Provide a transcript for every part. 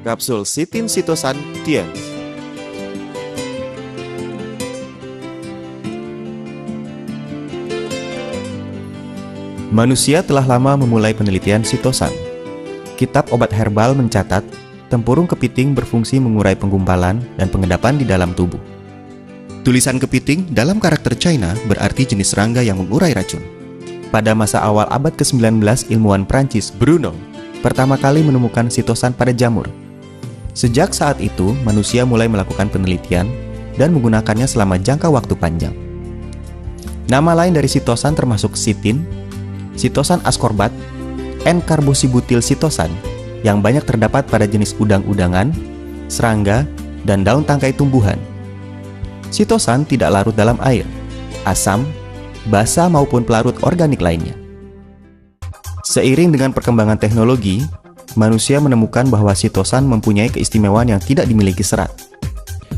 Kapsul Sitin Sitosan Tiens. Manusia telah lama memulai penelitian sitosan. Kitab obat herbal mencatat, tempurung kepiting berfungsi mengurai penggumpalan dan pengendapan di dalam tubuh. Tulisan kepiting dalam karakter China berarti jenis serangga yang mengurai racun. Pada masa awal abad ke-19, ilmuwan Prancis Bruno pertama kali menemukan sitosan pada jamur. Sejak saat itu, manusia mulai melakukan penelitian dan menggunakannya selama jangka waktu panjang. Nama lain dari sitosan termasuk sitin, sitosan ascorbat, N-karboksibutil sitosan yang banyak terdapat pada jenis udang-udangan, serangga, dan daun tangkai tumbuhan. Sitosan tidak larut dalam air, asam, basa maupun pelarut organik lainnya. Seiring dengan perkembangan teknologi, manusia menemukan bahwa sitosan mempunyai keistimewaan yang tidak dimiliki serat.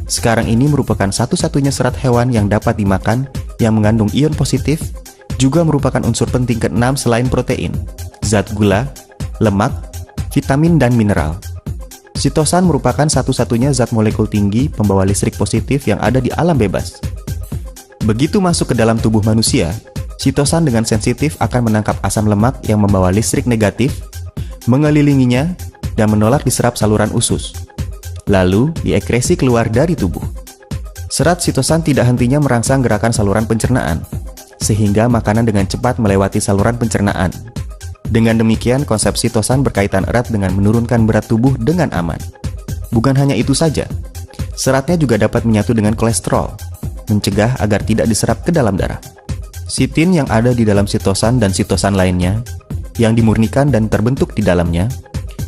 Sekarang ini merupakan satu-satunya serat hewan yang dapat dimakan yang mengandung ion positif, juga merupakan unsur penting ke-6 selain protein, zat gula, lemak, vitamin, dan mineral. Sitosan merupakan satu-satunya zat molekul tinggi pembawa listrik positif yang ada di alam bebas. Begitu masuk ke dalam tubuh manusia, sitosan dengan sensitif akan menangkap asam lemak yang membawa listrik negatif, mengelilinginya, dan menolak diserap saluran usus. Lalu, diekresi keluar dari tubuh. Serat sitosan tidak hentinya merangsang gerakan saluran pencernaan, sehingga makanan dengan cepat melewati saluran pencernaan. Dengan demikian, konsep sitosan berkaitan erat dengan menurunkan berat tubuh dengan aman. Bukan hanya itu saja, seratnya juga dapat menyatu dengan kolesterol, mencegah agar tidak diserap ke dalam darah. Sitin yang ada di dalam sitosan dan sitosan lainnya, yang dimurnikan dan terbentuk di dalamnya,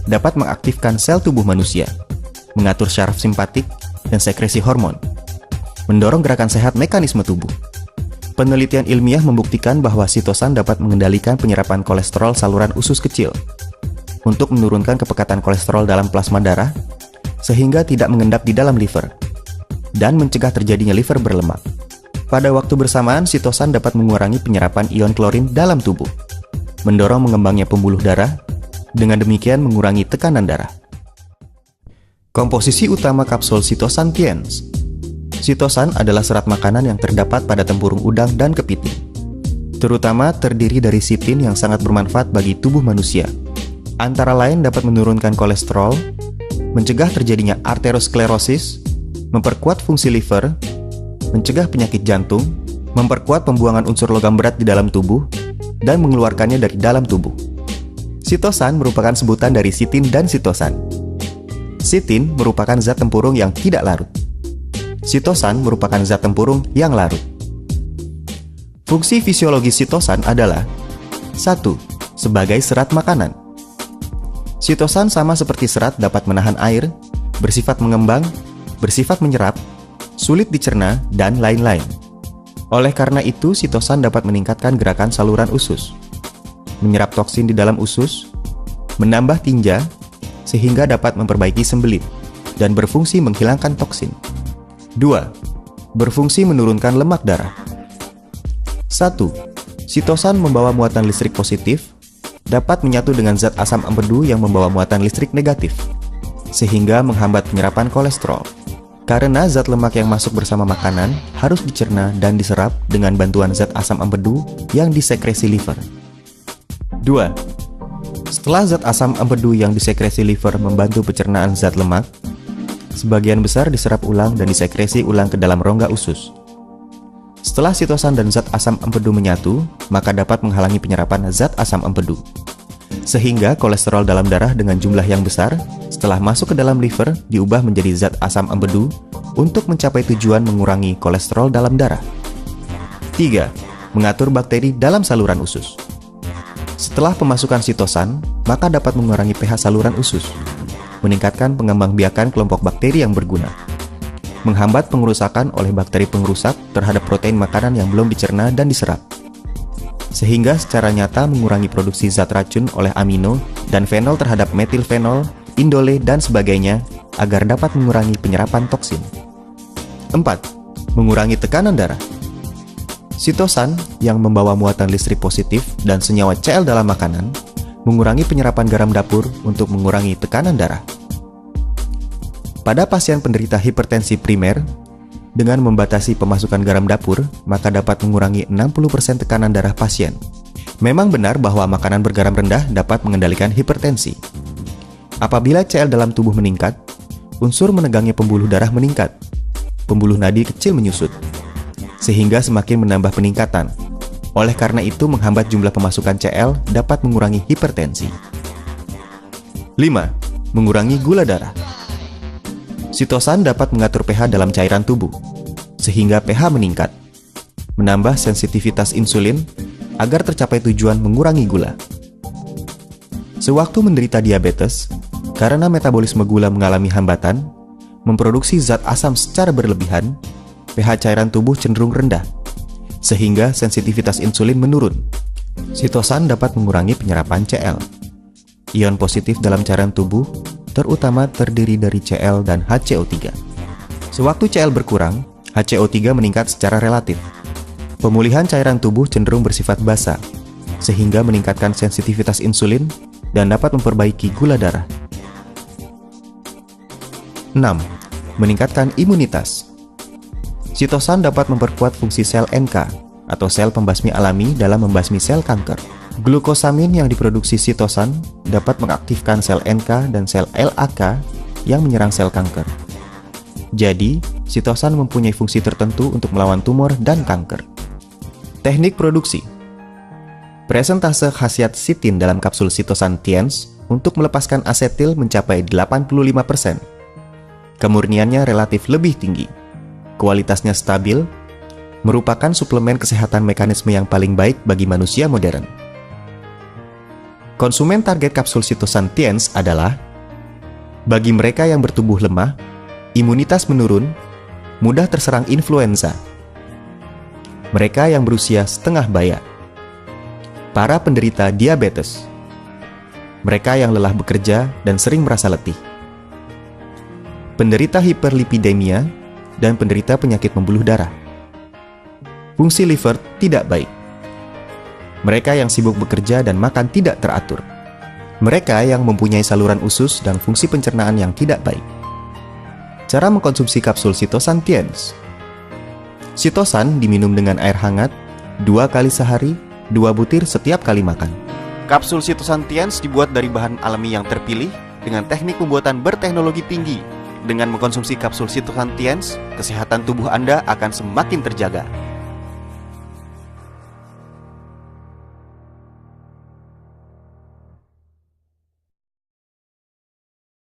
dapat mengaktifkan sel tubuh manusia, mengatur syaraf simpatik dan sekresi hormon, mendorong gerakan sehat mekanisme tubuh. Penelitian ilmiah membuktikan bahwa sitosan dapat mengendalikan penyerapan kolesterol saluran usus kecil untuk menurunkan kepekatan kolesterol dalam plasma darah sehingga tidak mengendap di dalam liver dan mencegah terjadinya liver berlemak. Pada waktu bersamaan, sitosan dapat mengurangi penyerapan ion klorin dalam tubuh, mendorong mengembangnya pembuluh darah, dengan demikian mengurangi tekanan darah. Komposisi utama kapsul sitosan Tiens. Sitosan adalah serat makanan yang terdapat pada tempurung udang dan kepiting. Terutama terdiri dari sitin yang sangat bermanfaat bagi tubuh manusia. Antara lain dapat menurunkan kolesterol, mencegah terjadinya arteriosklerosis, memperkuat fungsi liver, mencegah penyakit jantung, memperkuat pembuangan unsur logam berat di dalam tubuh, dan mengeluarkannya dari dalam tubuh. Sitosan merupakan sebutan dari sitin dan sitosan. Sitin merupakan zat tempurung yang tidak larut. Sitosan merupakan zat tempurung yang larut. Fungsi fisiologis sitosan adalah 1. Sebagai serat makanan. Sitosan sama seperti serat dapat menahan air, bersifat mengembang, bersifat menyerap, sulit dicerna, dan lain-lain. Oleh karena itu, sitosan dapat meningkatkan gerakan saluran usus, menyerap toksin di dalam usus, menambah tinja, sehingga dapat memperbaiki sembelit, dan berfungsi menghilangkan toksin. 2. Berfungsi menurunkan lemak darah. 1. Sitosan membawa muatan listrik positif, dapat menyatu dengan zat asam empedu yang membawa muatan listrik negatif, sehingga menghambat penyerapan kolesterol. Karena zat lemak yang masuk bersama makanan harus dicerna dan diserap dengan bantuan zat asam empedu yang disekresi liver. 2. Setelah zat asam empedu yang disekresi liver membantu pencernaan zat lemak, sebagian besar diserap ulang dan disekresi ulang ke dalam rongga usus. Setelah sitosan dan zat asam empedu menyatu, maka dapat menghalangi penyerapan zat asam empedu. Sehingga kolesterol dalam darah dengan jumlah yang besar, setelah masuk ke dalam liver, diubah menjadi zat asam empedu untuk mencapai tujuan mengurangi kolesterol dalam darah. 3. Mengatur bakteri dalam saluran usus. Setelah pemasukan sitosan, maka dapat mengurangi pH saluran usus, meningkatkan pengembangbiakan kelompok bakteri yang berguna, menghambat pengerusakan oleh bakteri pengrusak terhadap protein makanan yang belum dicerna dan diserap, sehingga secara nyata mengurangi produksi zat racun oleh amino dan fenol terhadap metilfenol, indole, dan sebagainya agar dapat mengurangi penyerapan toksin. 4. Mengurangi tekanan darah. Sitosan yang membawa muatan listrik positif dan senyawa Cl dalam makanan mengurangi penyerapan garam dapur untuk mengurangi tekanan darah. Pada pasien penderita hipertensi primer, dengan membatasi pemasukan garam dapur, maka dapat mengurangi 60% tekanan darah pasien. Memang benar bahwa makanan bergaram rendah dapat mengendalikan hipertensi. Apabila CL dalam tubuh meningkat, unsur menegangnya pembuluh darah meningkat. Pembuluh nadi kecil menyusut, sehingga semakin menambah peningkatan. Oleh karena itu, menghambat jumlah pemasukan CL dapat mengurangi hipertensi. 5. Mengurangi gula darah. Sitosan dapat mengatur pH dalam cairan tubuh, sehingga pH meningkat, menambah sensitivitas insulin agar tercapai tujuan mengurangi gula. Sewaktu menderita diabetes, karena metabolisme gula mengalami hambatan, memproduksi zat asam secara berlebihan, pH cairan tubuh cenderung rendah, sehingga sensitivitas insulin menurun. Sitosan dapat mengurangi penyerapan CL. Ion positif dalam cairan tubuh terutama terdiri dari Cl dan HCO3. Sewaktu Cl berkurang, HCO3 meningkat secara relatif. Pemulihan cairan tubuh cenderung bersifat basa, sehingga meningkatkan sensitivitas insulin dan dapat memperbaiki gula darah. 6. Meningkatkan imunitas. Sitosan dapat memperkuat fungsi sel NK atau sel pembasmi alami dalam membasmi sel kanker. Glukosamin yang diproduksi sitosan dapat mengaktifkan sel NK dan sel LAK yang menyerang sel kanker. Jadi, sitosan mempunyai fungsi tertentu untuk melawan tumor dan kanker. Teknik produksi. Presentase khasiat sitin dalam kapsul sitosan TIENS untuk melepaskan asetil mencapai 85%. Kemurniannya relatif lebih tinggi. Kualitasnya stabil, merupakan suplemen kesehatan mekanisme yang paling baik bagi manusia modern. Konsumen target kapsul sitosan TIENS adalah bagi mereka yang bertubuh lemah, imunitas menurun, mudah terserang influenza, mereka yang berusia setengah baya, para penderita diabetes, mereka yang lelah bekerja dan sering merasa letih, penderita hiperlipidemia, dan penderita penyakit pembuluh darah. Fungsi liver tidak baik. Mereka yang sibuk bekerja dan makan tidak teratur. Mereka yang mempunyai saluran usus dan fungsi pencernaan yang tidak baik. Cara mengkonsumsi kapsul sitosan TIENS. Sitosan diminum dengan air hangat 2 kali sehari, 2 butir setiap kali makan. Kapsul sitosan TIENS dibuat dari bahan alami yang terpilih dengan teknik pembuatan berteknologi tinggi. Dengan mengkonsumsi kapsul sitosan TIENS, kesehatan tubuh Anda akan semakin terjaga.